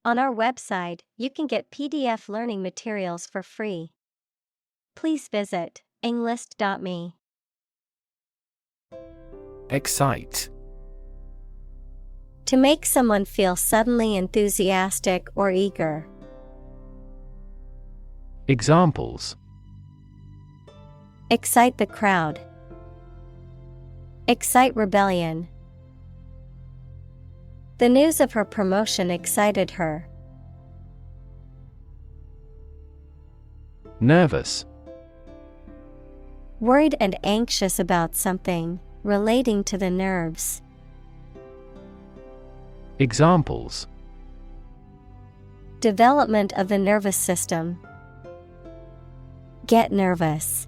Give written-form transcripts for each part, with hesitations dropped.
On our website, you can get PDF learning materials for free. Please visit englist.me. Excite. To make someone feel suddenly enthusiastic or eager. Examples: Excite the crowd. Excite rebellion. The news of her promotion excited her. Nervous. Worried and anxious about something, relating to the nerves. Examples: Development of the nervous system. Get nervous.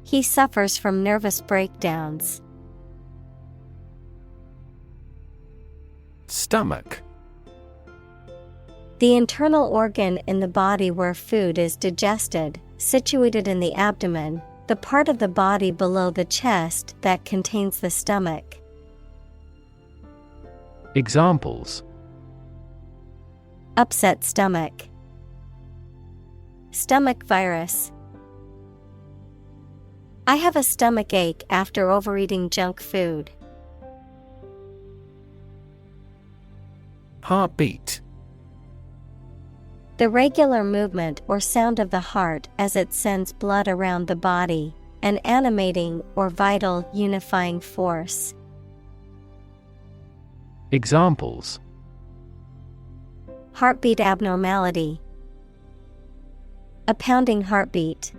He suffers from nervous breakdowns. Stomach. The internal organ in the body where food is digested, situated in the abdomen, the part of the body below the chest that contains the stomach. Examples: Upset stomach. Stomach virus. I have a stomach ache after overeating junk food. Heartbeat. The regular movement or sound of the heart as it sends blood around the body, an animating or vital unifying force. Examples: Heartbeat abnormality. A pounding heartbeat.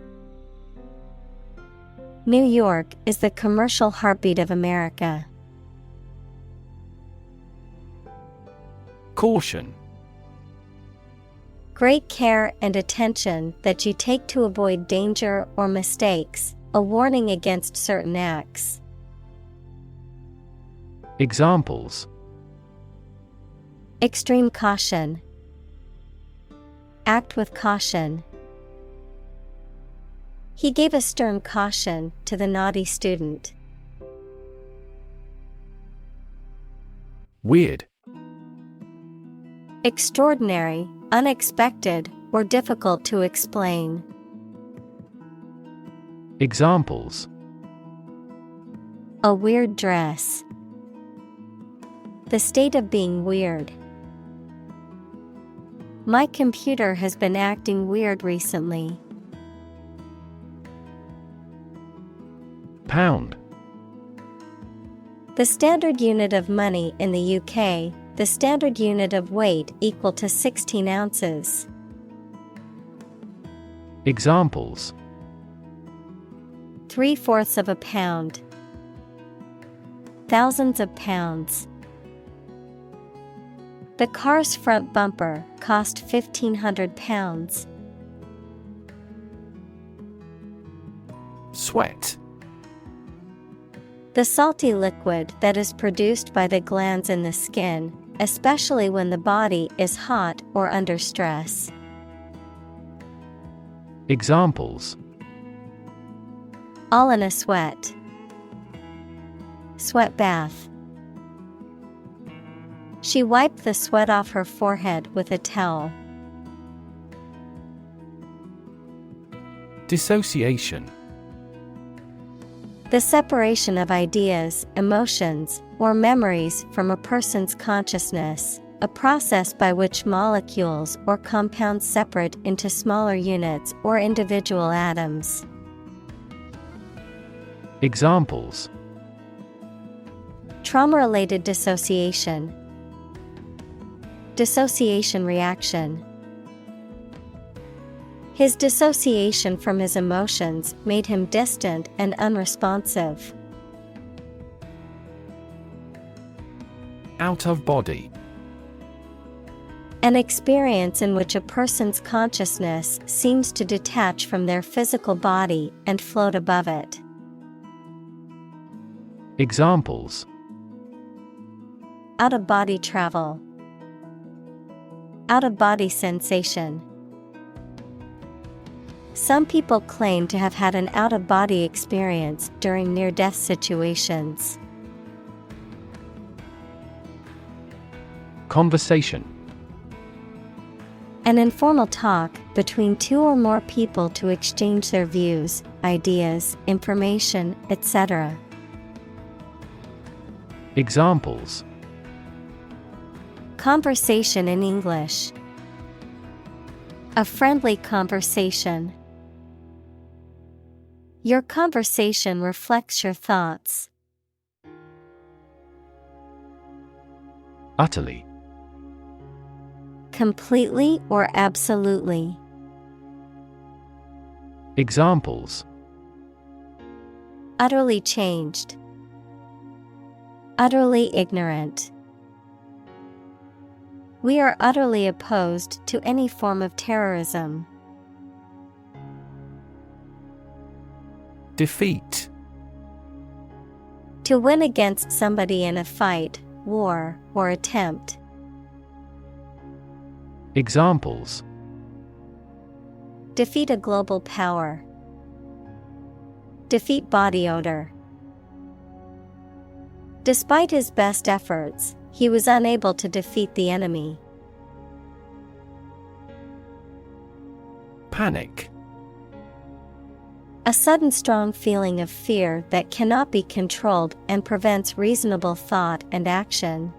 New York is the commercial heartbeat of America. Caution. Great care and attention that you take to avoid danger or mistakes, a warning against certain acts. Examples: Extreme caution. Act with caution. He gave a stern caution to the naughty student. Weird. Extraordinary, unexpected, or difficult to explain. Examples: A weird dress. The state of being weird. My computer has been acting weird recently. Pound. The standard unit of money in the UK, the standard unit of weight equal to 16 ounces. Examples: 3/4 of a pound. Thousands of pounds. The car's front bumper cost £1,500. Sweat. The salty liquid that is produced by the glands in the skin, especially when the body is hot or under stress. Examples: All in a sweat. Sweat bath. She wiped the sweat off her forehead with a towel. Dissociation. The separation of ideas, emotions, or memories from a person's consciousness, a process by which molecules or compounds separate into smaller units or individual atoms. Examples: Trauma-related dissociation. Dissociation reaction. His dissociation from his emotions made him distant and unresponsive. Out of body. An experience in which a person's consciousness seems to detach from their physical body and float above it. Examples: Out-of-body travel. Out-of-body sensation. Some people claim to have had an out-of-body experience during near-death situations. Conversation. An informal talk between two or more people to exchange their views, ideas, information, etc. Examples: conversation in English. A friendly conversation. Your conversation reflects your thoughts. Utterly. Completely or absolutely. Examples: utterly changed. Utterly ignorant. We are utterly opposed to any form of terrorism. Defeat. To win against somebody in a fight, war, or attempt. Examples: defeat a global power. Defeat body odor. Despite his best efforts, he was unable to defeat the enemy. Panic. A sudden strong feeling of fear that cannot be controlled and prevents reasonable thought and action.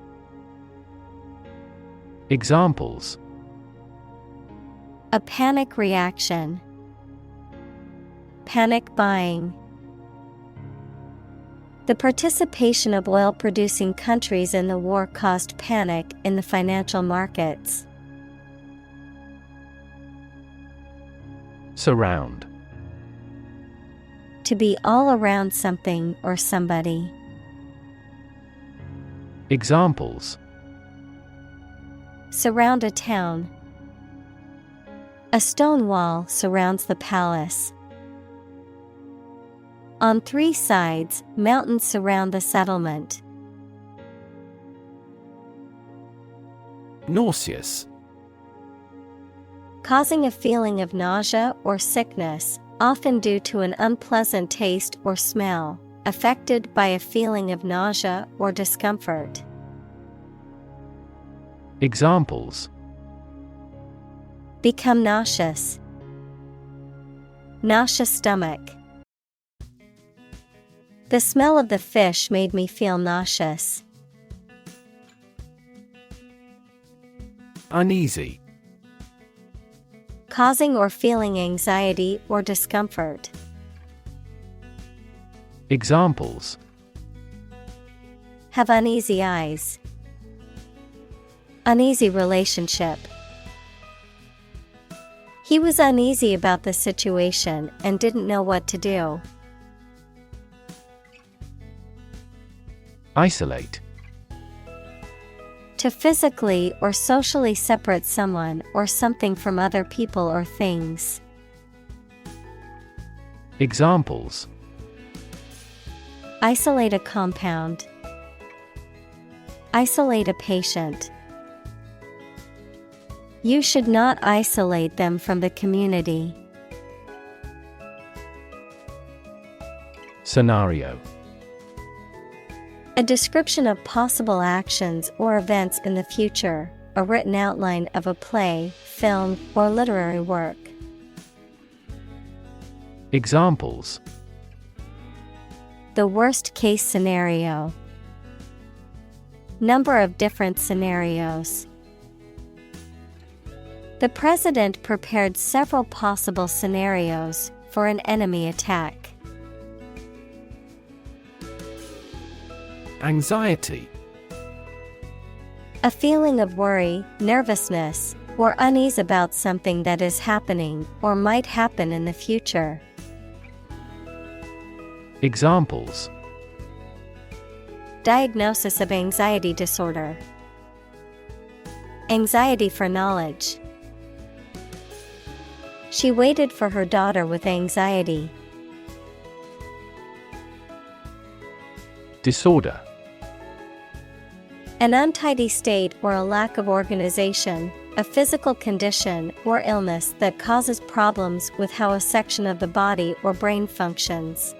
Examples: a panic reaction. Panic buying. The participation of oil-producing countries in the war caused panic in the financial markets. Surround. To be all around something or somebody. Examples: surround a town. A stone wall surrounds the palace. On 3 sides, mountains surround the settlement. Nauseous. Causing a feeling of nausea or sickness, often due to an unpleasant taste or smell, affected by a feeling of nausea or discomfort. Examples: become nauseous. Nauseous stomach. The smell of the fish made me feel nauseous. Uneasy. Causing or feeling anxiety or discomfort. Examples: have uneasy eyes. Uneasy relationship. He was uneasy about the situation and didn't know what to do. Isolate. To physically or socially separate someone or something from other people or things. Examples: isolate a compound. Isolate a patient. You should not isolate them from the community. Scenario. A description of possible actions or events in the future, a written outline of a play, film, or literary work. Examples: the worst case scenario. Number of different scenarios. The president prepared several possible scenarios for an enemy attack. Anxiety. A feeling of worry, nervousness, or unease about something that is happening or might happen in the future. Examples: diagnosis of anxiety disorder. Anxiety for knowledge. She waited for her daughter with anxiety. Disorder. An untidy state or a lack of organization, a physical condition or illness that causes problems with how a section of the body or brain functions.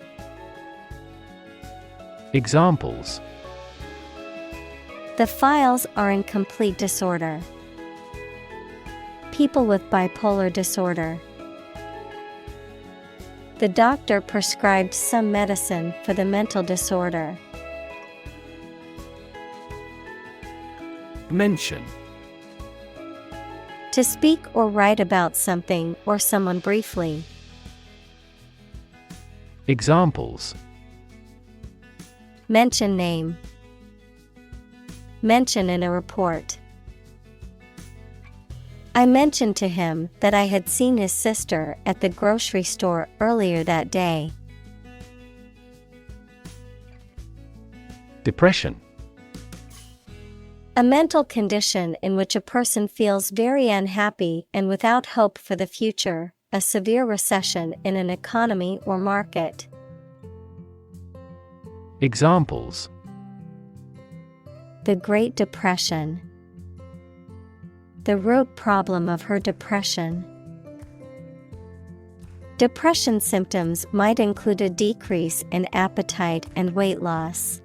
Examples: The files are in complete disorder. People with bipolar disorder. The doctor prescribed some medicine for the mental disorder. Mention. To speak or write about something or someone briefly. Examples. Mention name. Mention in a report. I mentioned to him that I had seen his sister at the grocery store earlier that day. Depression. A mental condition in which a person feels very unhappy and without hope for the future, a severe recession in an economy or market. Examples. The Great Depression. The root problem of her depression. Depression symptoms might include a decrease in appetite and weight loss.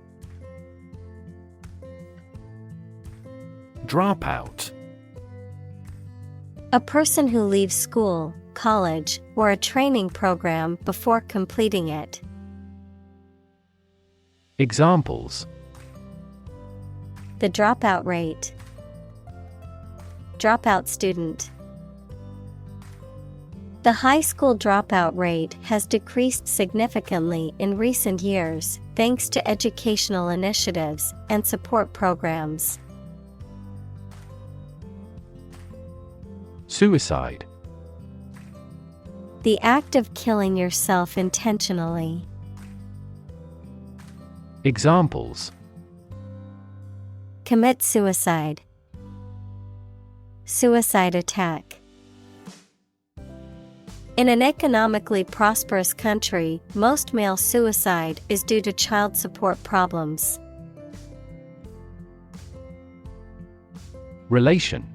Dropout. A person who leaves school, college, or a training program before completing it. Examples. The dropout rate. Dropout student. The high school dropout rate has decreased significantly in recent years, thanks to educational initiatives and support programs. Suicide. The act of killing yourself intentionally. Examples. Commit suicide. Suicide attack. In an economically prosperous country, most male suicide is due to child support problems. Relation.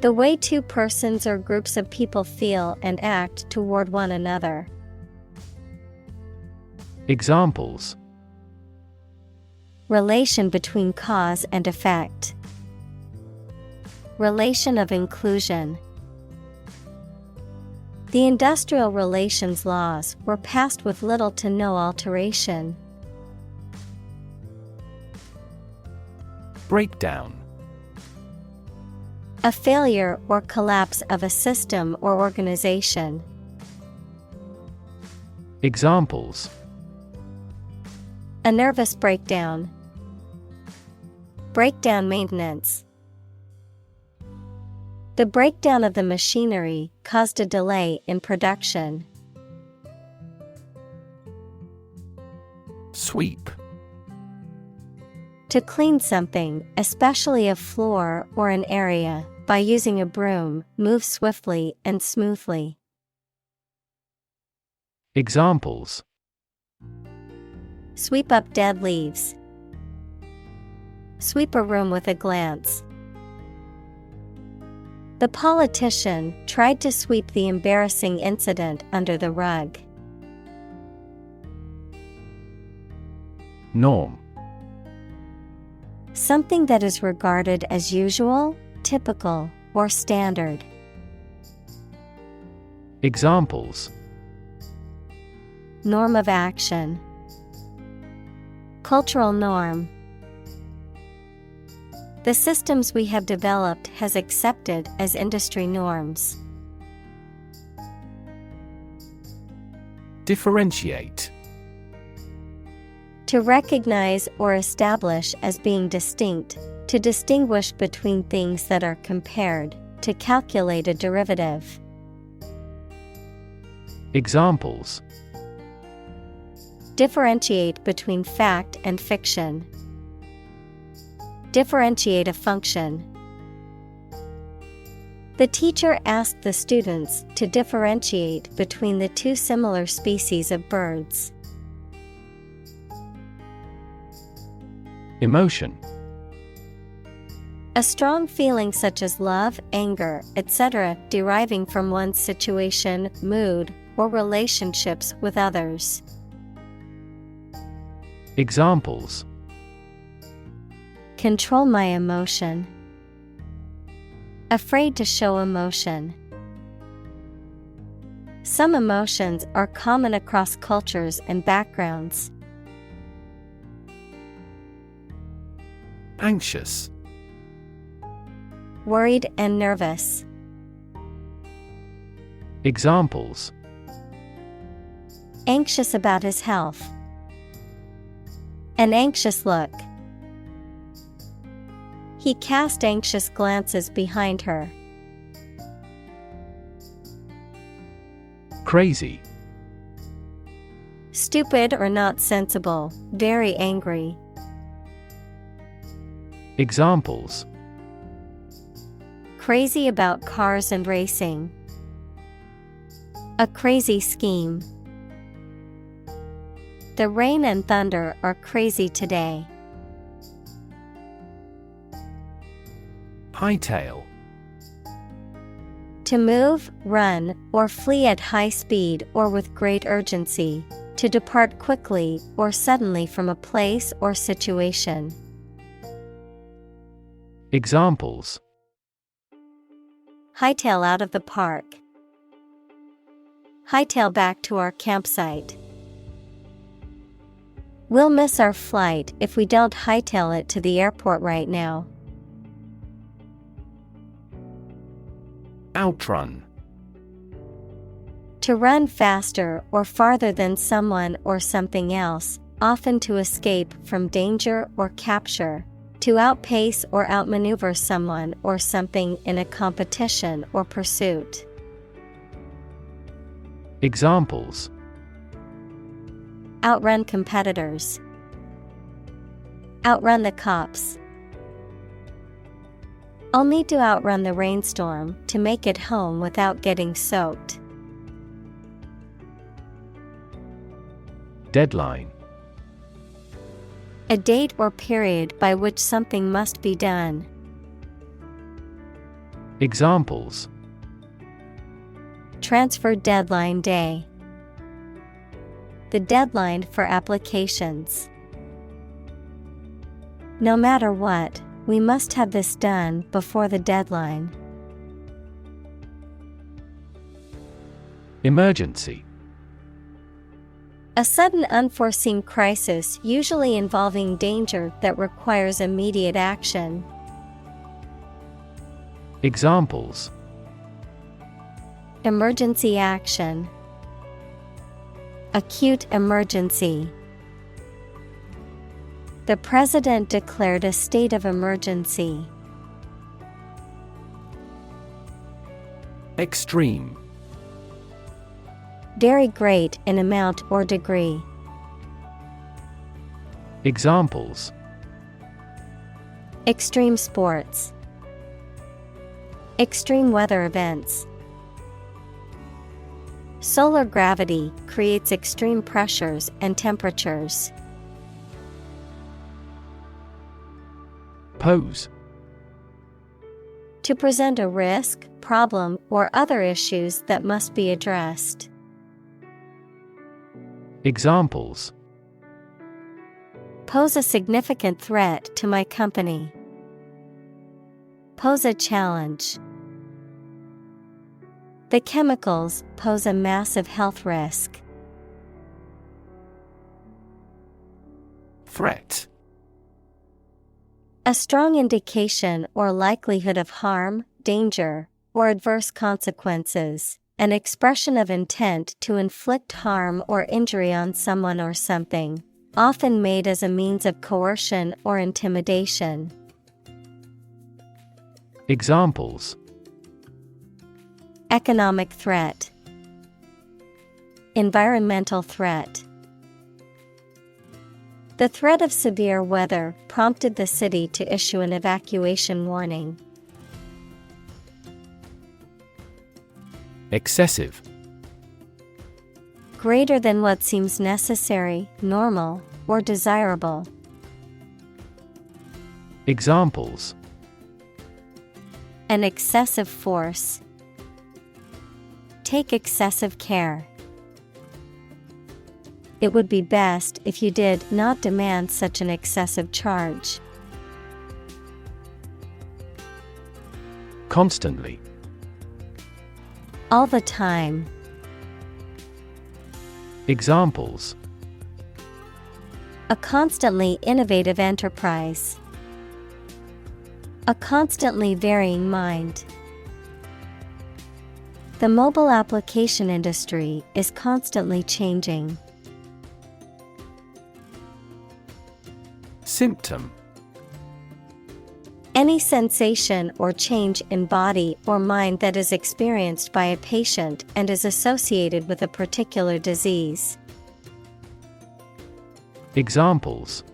The way two persons or groups of people feel and act toward one another. Examples. Relation between cause and effect. Relation of inclusion. The industrial relations laws were passed with little to no alteration. Breakdown. A failure or collapse of a system or organization. Examples. A nervous breakdown. Breakdown maintenance. The breakdown of the machinery caused a delay in production. Sweep. To clean something, especially a floor or an area, by using a broom, move swiftly and smoothly. Examples. Sweep up dead leaves. Sweep a room with a glance. The politician tried to sweep the embarrassing incident under the rug. Norm. Something that is regarded as usual, typical, or standard. Examples. Norm of action. Cultural norm. The systems we have developed has accepted as industry norms. Differentiate. To recognize or establish as being distinct, to distinguish between things that are compared, to calculate a derivative. Examples. Differentiate between fact and fiction. Differentiate a function. The teacher asked the students to differentiate between the two similar species of birds. Emotion. A strong feeling such as love, anger, etc., deriving from one's situation, mood, or relationships with others. Examples. Control my emotion. Afraid to show emotion. Some emotions are common across cultures and backgrounds. Anxious. Worried and nervous. Examples: Anxious about his health. An anxious look. He cast anxious glances behind her. Crazy. Stupid or not sensible, very angry. Examples: Crazy about cars and racing. A crazy scheme. The rain and thunder are crazy today. Hightail. To move, run, or flee at high speed or with great urgency. To depart quickly or suddenly from a place or situation. Examples: Hightail out of the park. Hightail back to our campsite. We'll miss our flight if we don't hightail it to the airport right now. Outrun. To run faster or farther than someone or something else, often to escape from danger or capture. To outpace or outmaneuver someone or something in a competition or pursuit. Examples: Outrun competitors. Outrun the cops. I'll need to outrun the rainstorm to make it home without getting soaked. Deadline. A date or period by which something must be done. Examples: Transfer deadline day. The deadline for applications. No matter what, we must have this done before the deadline. Emergency. A sudden unforeseen crisis usually involving danger that requires immediate action. Examples: Emergency action. Acute emergency. The president declared a state of emergency. Extreme. Very great in amount or degree. Examples: Extreme sports. Extreme weather events. Solar gravity creates extreme pressures and temperatures. Pose. To present a risk, problem, or other issues that must be addressed. Examples: Pose a significant threat to my company. Pose a challenge. The chemicals pose a massive health risk. Threat. A strong indication or likelihood of harm, danger, or adverse consequences. An expression of intent to inflict harm or injury on someone or something, often made as a means of coercion or intimidation. Examples: Economic threat. Environmental threat. The threat of severe weather prompted the city to issue an evacuation warning. Excessive. Greater than what seems necessary, normal, or desirable. Examples: An excessive force. Take excessive care. It would be best if you did not demand such an excessive charge. Constantly. All the time. Examples: A constantly innovative enterprise. A constantly varying mind. The mobile application industry is constantly changing. Symptom: Any sensation or change in body or mind that is experienced by a patient and is associated with a particular disease. Examples: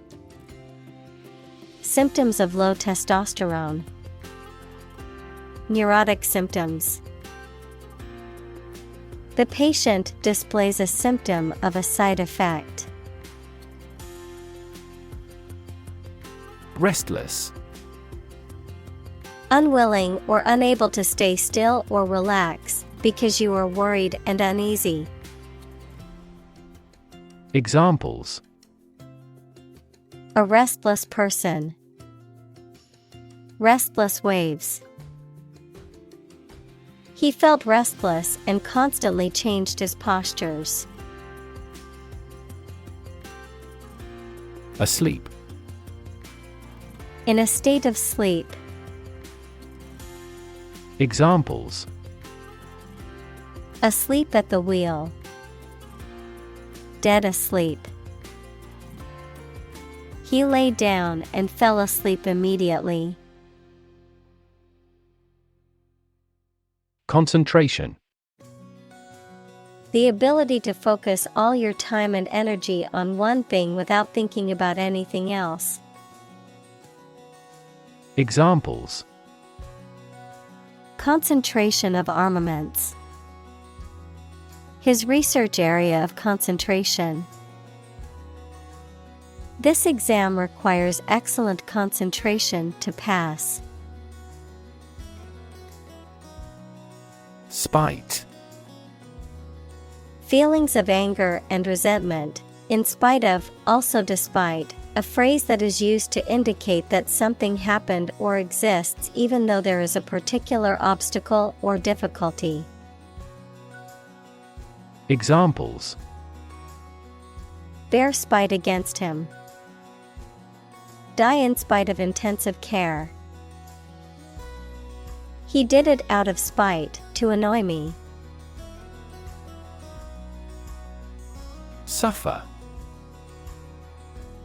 Symptoms of low testosterone. Neurotic symptoms. The patient displays a symptom of a side effect. Restless. Unwilling or unable to stay still or relax because you are worried and uneasy. Examples: A restless person. Restless waves. He felt restless and constantly changed his postures. Asleep. In a state of sleep. Examples: Asleep at the wheel. Dead asleep. He lay down and fell asleep immediately. Concentration. The ability to focus all your time and energy on one thing without thinking about anything else. Examples: Concentration of armaments. His research area of concentration. This exam requires excellent concentration to pass. Spite. Feelings of anger and resentment, in spite of, also despite, a phrase that is used to indicate that something happened or exists even though there is a particular obstacle or difficulty. Examples: Bear spite against him. Die in spite of intensive care. He did it out of spite, to annoy me. Suffer.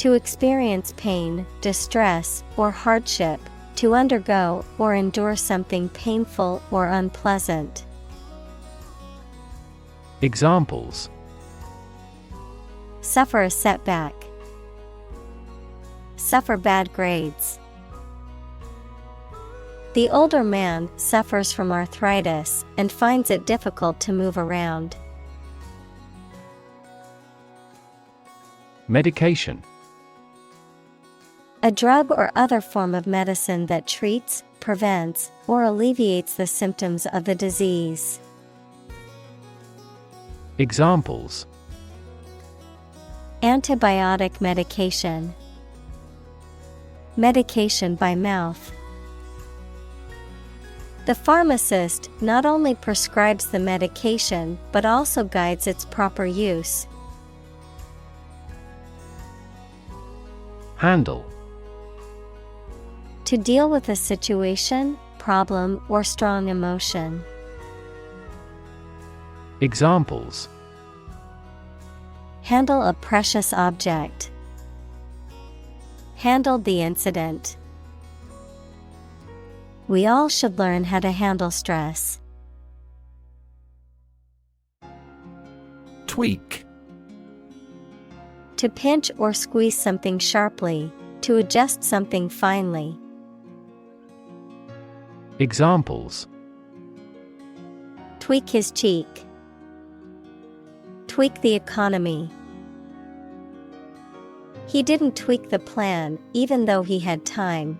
To experience pain, distress, or hardship, to undergo or endure something painful or unpleasant. Examples: Suffer a setback. Suffer bad grades. The older man suffers from arthritis and finds it difficult to move around. Medication. A drug or other form of medicine that treats, prevents, or alleviates the symptoms of the disease. Examples: Antibiotic medication. Medication by mouth. The pharmacist not only prescribes the medication but also guides its proper use. Handle. To deal with a situation, problem, or strong emotion. Examples: Handle a precious object. Handled the incident. We all should learn how to handle stress. Tweak. To pinch or squeeze something sharply, to adjust something finely. Examples: Tweak his cheek. Tweak the economy. He didn't tweak the plan even though he had time.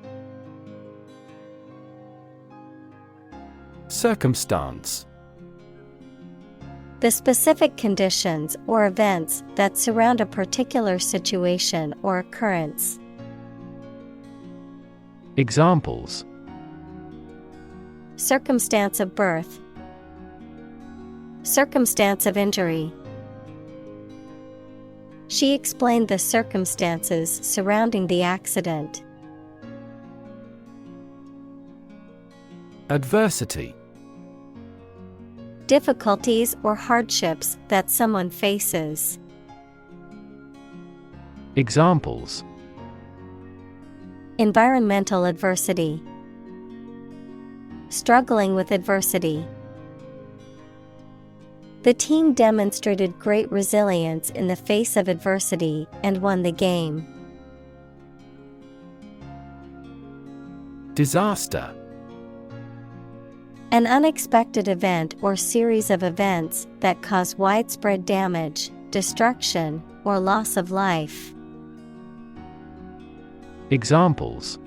Circumstance. The specific conditions or events that surround a particular situation or occurrence. Examples: Circumstance of birth. Circumstance of injury. She explained the circumstances surrounding the accident. Adversity. Difficulties or hardships that someone faces. Examples: environmental adversity. Struggling with adversity. The team demonstrated great resilience in the face of adversity and won the game. Disaster. An unexpected event or series of events that cause widespread damage, destruction, or loss of life. Examples: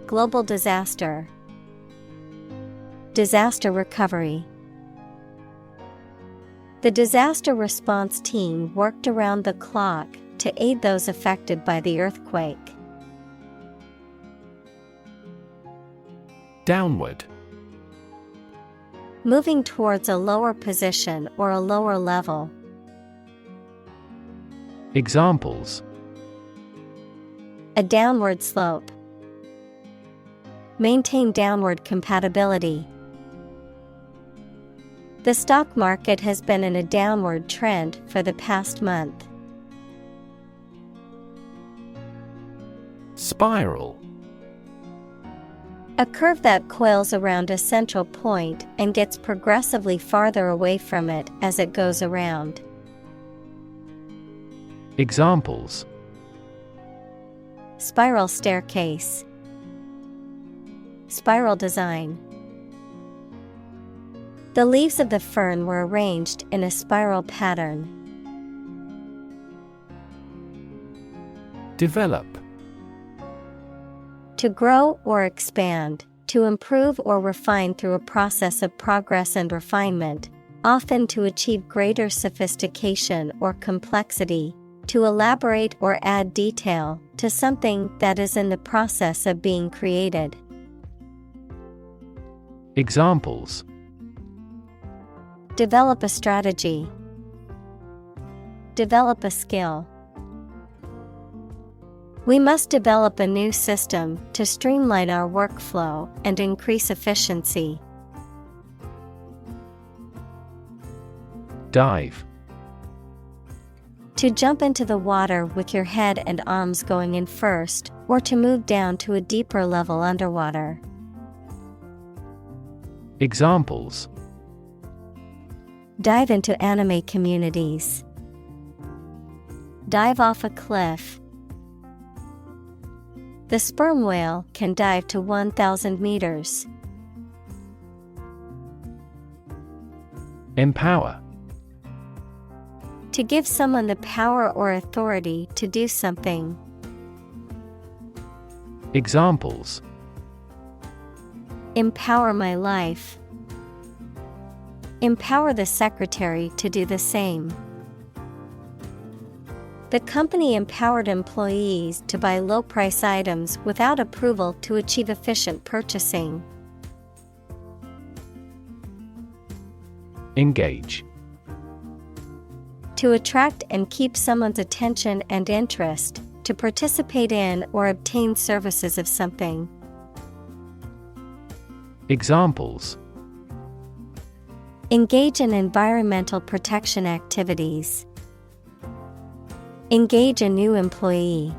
global disaster. Disaster recovery. The disaster response team worked around the clock to aid those affected by the earthquake. Downward. Moving towards a lower position or a lower level. Examples: a downward slope. Maintain downward compatibility. The stock market has been in a downward trend for the past month. Spiral. A curve that coils around a central point and gets progressively farther away from it as it goes around. Examples: spiral staircase. Spiral design. The leaves of the fern were arranged in a spiral pattern. Develop. To grow or expand, to improve or refine through a process of progress and refinement, often to achieve greater sophistication or complexity, to elaborate or add detail to something that is in the process of being created. Examples: develop a strategy. Develop a skill. We must develop a new system to streamline our workflow and increase efficiency. Dive. To jump into the water with your head and arms going in first, or to move down to a deeper level underwater. Examples: dive into anime communities. Dive off a cliff. The sperm whale can dive to 1,000 meters. Empower. To give someone the power or authority to do something. Examples: empower my life. Empower the secretary to do the same. The company empowered employees to buy low-price items without approval to achieve efficient purchasing. Engage. To attract and keep someone's attention and interest, to participate in or obtain services of something. Examples: engage in environmental protection activities. Engage a new employee.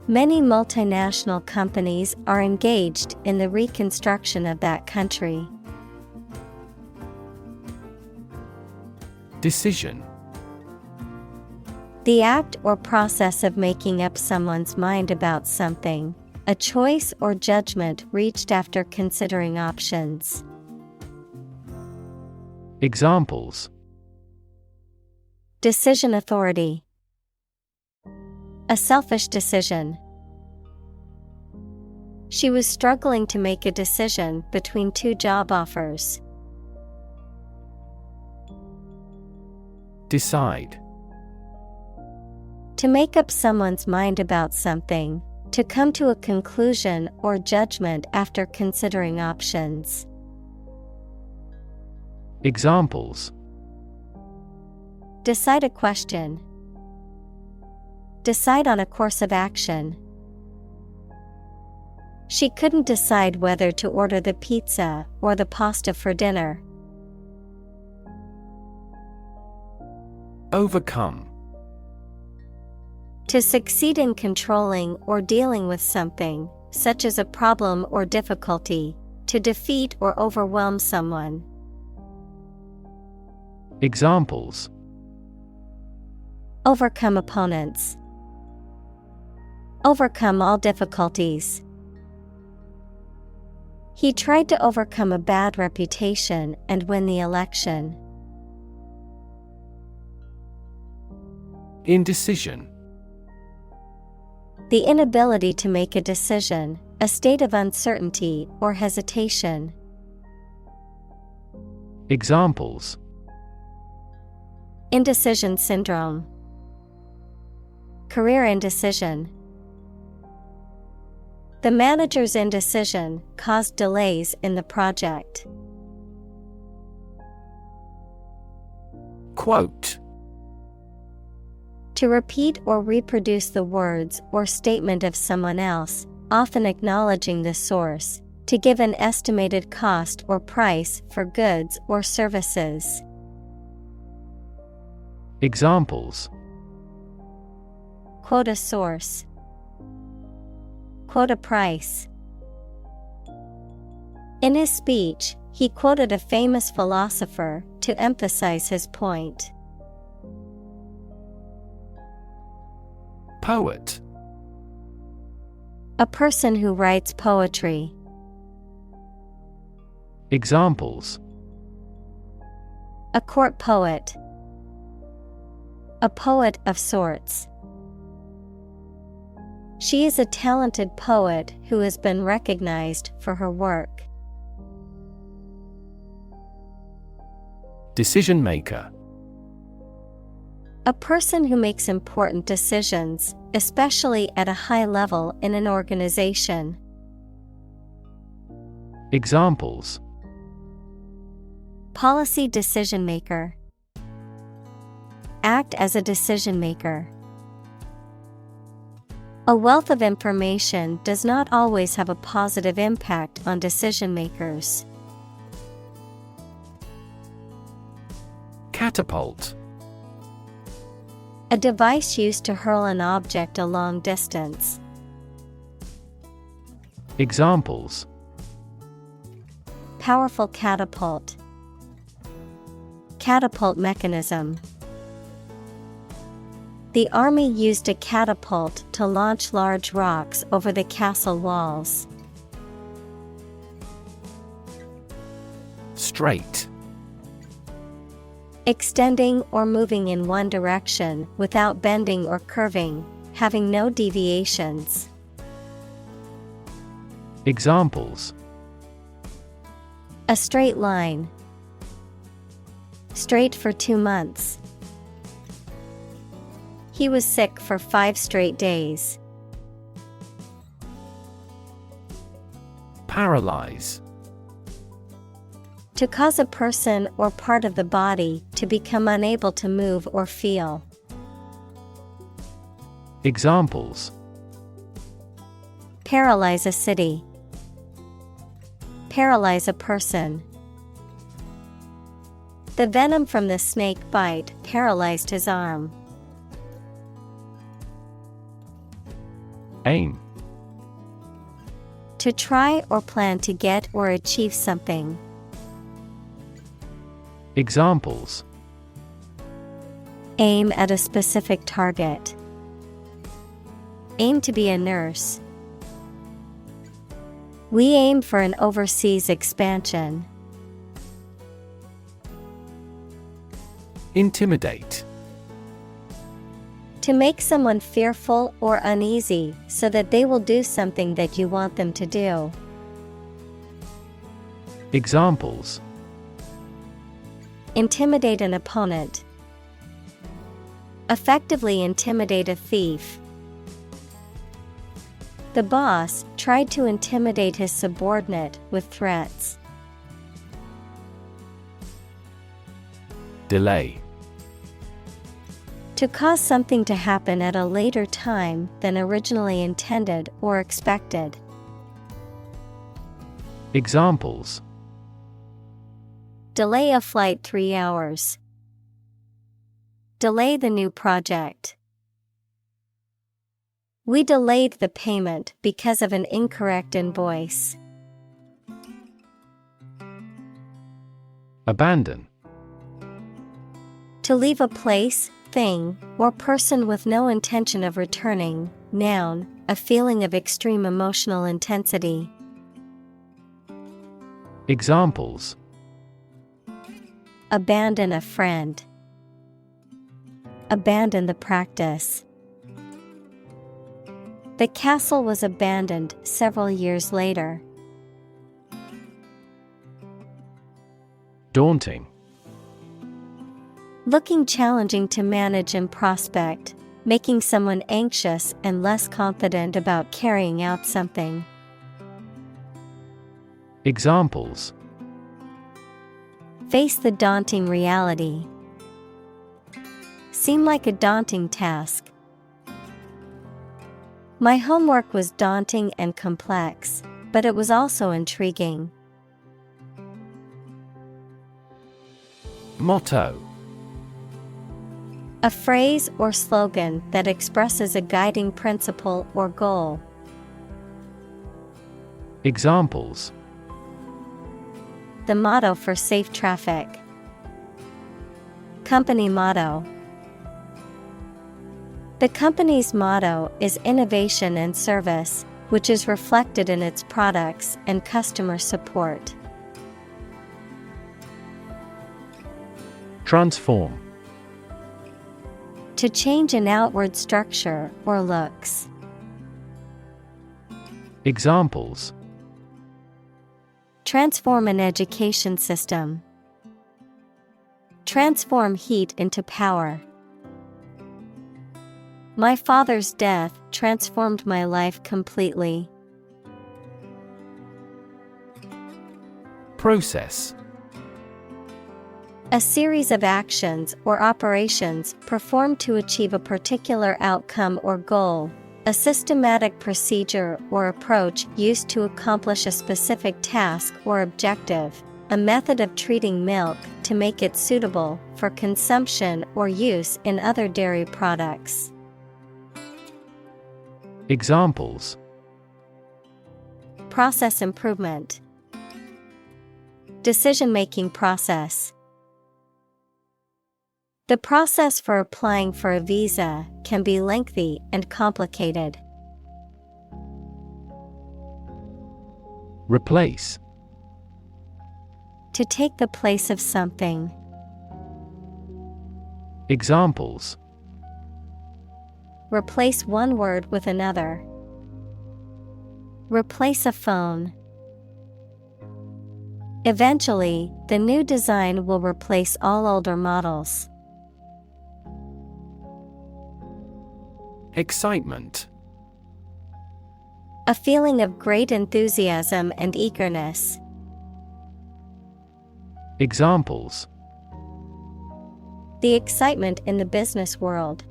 Many multinational companies are engaged in the reconstruction of that country. Decision. The act or process of making up someone's mind about something, a choice or judgment reached after considering options. Examples: decision authority. A selfish decision. She was struggling to make a decision between two job offers. Decide. To make up someone's mind about something, To come to a conclusion or judgment after considering options. Examples: Decide a question. Decide on a course of action. She couldn't decide whether to order the pizza or the pasta for dinner. Overcome. To succeed in controlling or dealing with something, such as a problem or difficulty, to defeat or overwhelm someone. Examples: Overcome opponents. Overcome all difficulties. He tried to overcome a bad reputation and win the election. Indecision. The inability to make a decision, a state of uncertainty or hesitation. Examples: Indecision syndrome. Career indecision. The manager's indecision caused delays in the project. Quote. To repeat or reproduce the words or statement of someone else, often acknowledging the source, to give an estimated cost or price for goods or services. Examples: Quote a source. Quote a price. In his speech, he quoted a famous philosopher to emphasize his point. Poet. A person who writes poetry. Examples: A court poet. A poet of sorts. She is a talented poet who has been recognized for her work. Decision maker. A person who makes important decisions, especially at a high level in an organization. Examples: Policy decision maker. Act as a decision maker. A wealth of information does not always have a positive impact on decision makers. Catapult. A device used to hurl an object a long distance. Examples: Powerful catapult. Catapult mechanism. The army used a catapult to launch large rocks over the castle walls. Straight. Extending or moving in one direction without bending or curving, having no deviations. Examples: A straight line. Straight for 2 months. He was sick for 5 straight days. Paralyze. To cause a person or part of the body to become unable to move or feel. Examples: Paralyze a city. Paralyze a person. The venom from the snake bite paralyzed his arm. Aim. To try or plan to get or achieve something. Examples: Aim at a specific target. Aim to be a nurse. We aim for an overseas expansion. Intimidate. To make someone fearful or uneasy so that they will do something that you want them to do. Examples: Intimidate an opponent. Effectively intimidate a thief. The boss tried to intimidate his subordinate with threats. Delay. To cause something to happen at a later time than originally intended or expected. Examples: Delay a flight 3 hours. Delay the new project. We delayed the payment because of an incorrect invoice. Abandon. To leave a place, thing, or person with no intention of returning. Noun, a feeling of extreme emotional intensity. Examples: Abandon a friend. Abandon the practice. The castle was abandoned several years later. Daunting. Looking challenging to manage and prospect, making someone anxious and less confident about carrying out something. Examples: Face the daunting reality. Seem like a daunting task. My homework was daunting and complex, but it was also intriguing. Motto. A phrase or slogan that expresses a guiding principle or goal. Examples: The motto for safe traffic. Company motto. The company's motto is innovation and service, which is reflected in its products and customer support. Transform. To change an outward structure or looks. Examples: Transform an education system. Transform heat into power. My father's death transformed my life completely. Process. A series of actions or operations performed to achieve a particular outcome or goal. A systematic procedure or approach used to accomplish a specific task or objective. A method of treating milk to make it suitable for consumption or use in other dairy products. Examples: Process improvement. Decision-making process. The process for applying for a visa can be lengthy and complicated. Replace. To take the place of something. Examples: Replace one word with another. Replace a phone. Eventually, the new design will replace all older models. Excitement. A feeling of great enthusiasm and eagerness. Examples: The excitement in the business world.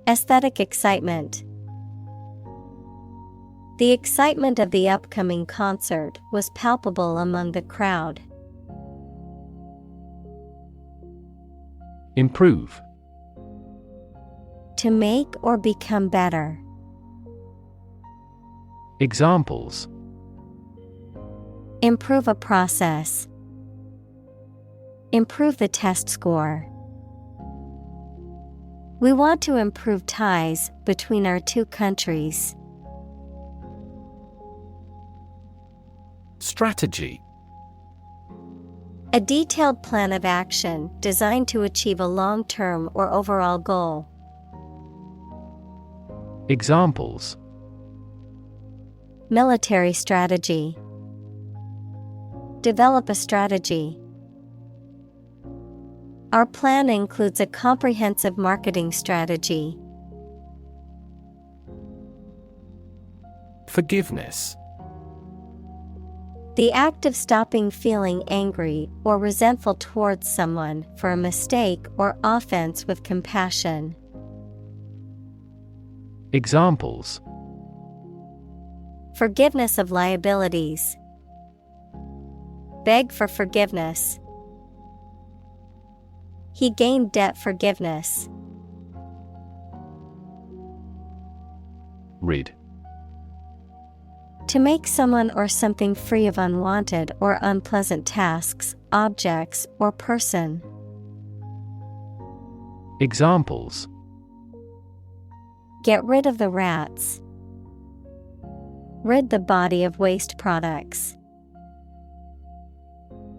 Aesthetic excitement. The excitement of the upcoming concert was palpable among the crowd. Improve. To make or become better. Examples: Improve a process. Improve the test score. We want to improve ties between our two countries. Strategy. A detailed plan of action designed to achieve a long-term or overall goal. Examples: Military strategy. Develop a strategy. Our plan includes a comprehensive marketing strategy. Forgiveness. The act of stopping feeling angry or resentful towards someone for a mistake or offense with compassion. Examples: Forgiveness of liabilities. Beg for forgiveness. He gained debt forgiveness. Rid. To make someone or something free of unwanted or unpleasant tasks, objects, or person. Examples: Get rid of the rats. Rid the body of waste products.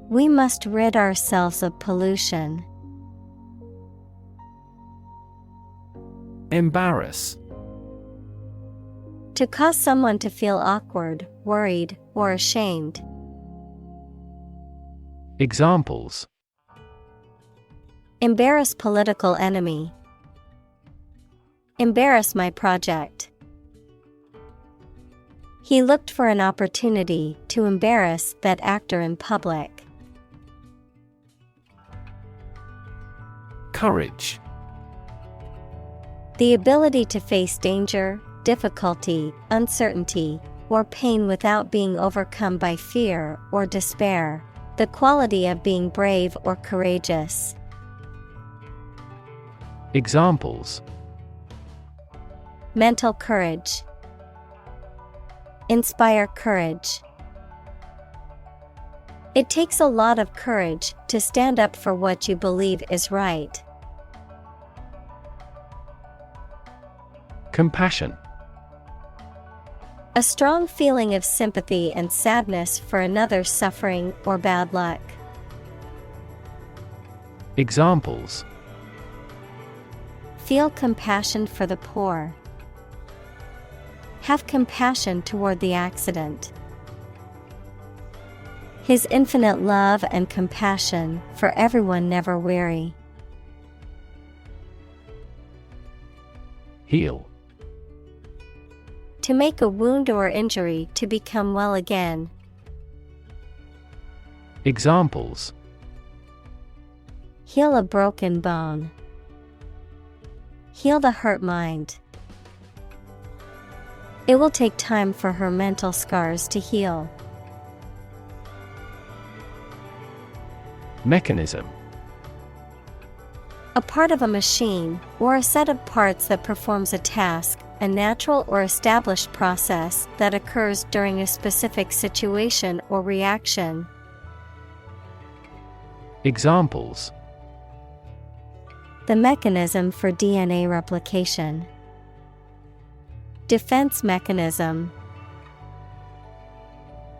We must rid ourselves of pollution. Embarrass. To cause someone to feel awkward, worried, or ashamed. Examples: Embarrass political enemy. Embarrass my project. He looked for an opportunity to embarrass that actor in public. Courage. The ability to face danger, difficulty, uncertainty, or pain without being overcome by fear or despair. The quality of being brave or courageous. Examples: Mental courage. Inspire courage. It takes a lot of courage to stand up for what you believe is right. Compassion. A strong feeling of sympathy and sadness for another's suffering or bad luck. Examples: Feel compassion for the poor. Have compassion toward the accident. His infinite love and compassion for everyone never weary. Heal. To make a wound or injury to become well again. Examples: Heal a broken bone. Heal the hurt mind. It will take time for her mental scars to heal. Mechanism. A part of a machine, or a set of parts that performs a task, a natural or established process that occurs during a specific situation or reaction. Examples: The mechanism for DNA replication. Defense mechanism.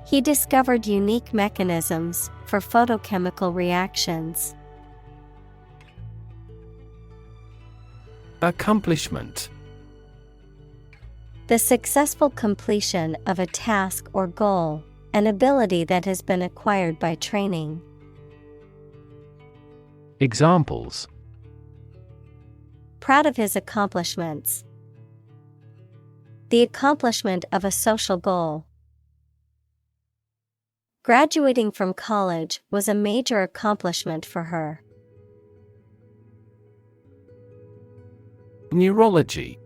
He discovered unique mechanisms for photochemical reactions. Accomplishment. The successful completion of a task or goal, an ability that has been acquired by training. Examples: Proud of his accomplishments. The accomplishment of a social goal. Graduating from college was a major accomplishment for her. Neurology.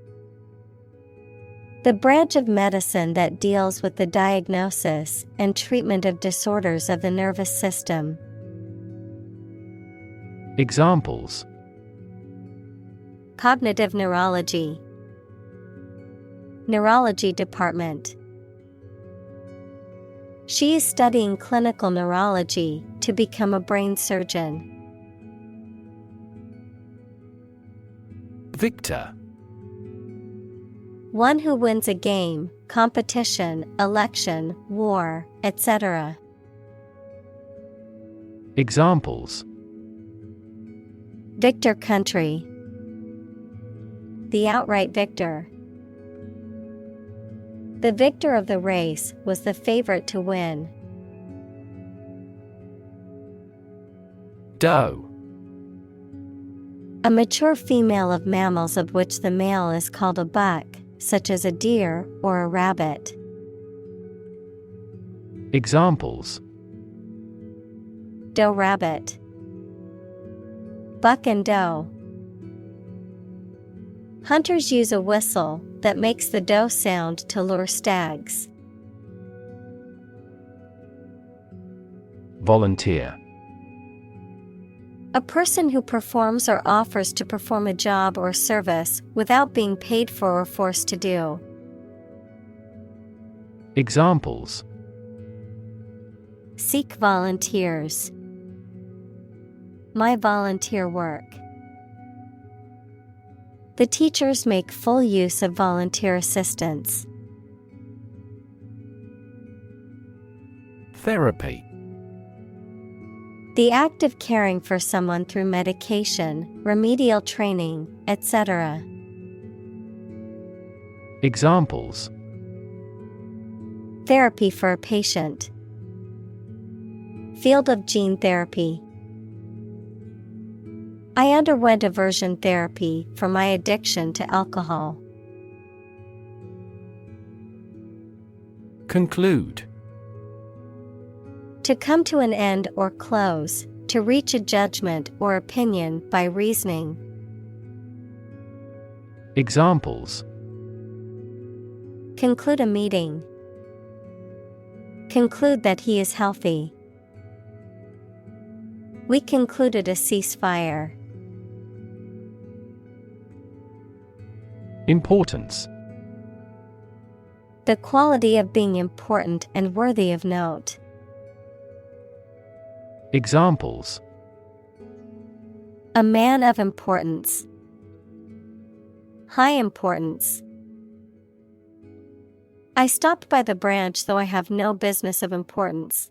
The branch of medicine that deals with the diagnosis and treatment of disorders of the nervous system. Examples: Cognitive neurology. Neurology department. She is studying clinical neurology to become a brain surgeon. Victor. One who wins a game, competition, election, war, etc. Examples: Victor country. The outright victor. The victor of the race was the favorite to win. Doe. A mature female of mammals of which the male is called a buck, such as a deer or a rabbit. Examples: Doe rabbit. Buck and doe. Hunters use a whistle that makes the doe sound to lure stags. Volunteer. A person who performs or offers to perform a job or service without being paid for or forced to do. Examples: Seek volunteers. My volunteer work. The teachers make full use of volunteer assistance. Therapy. The act of caring for someone through medication, remedial training, etc. Examples: Therapy for a patient. Field of gene therapy. I underwent aversion therapy for my addiction to alcohol. Conclude. To come to an end or close, to reach a judgment or opinion by reasoning. Examples: Conclude a meeting. Conclude that he is healthy. We concluded a ceasefire. Importance. The quality of being important and worthy of note. Examples: A man of importance. High importance. I stopped by the branch though I have no business of importance.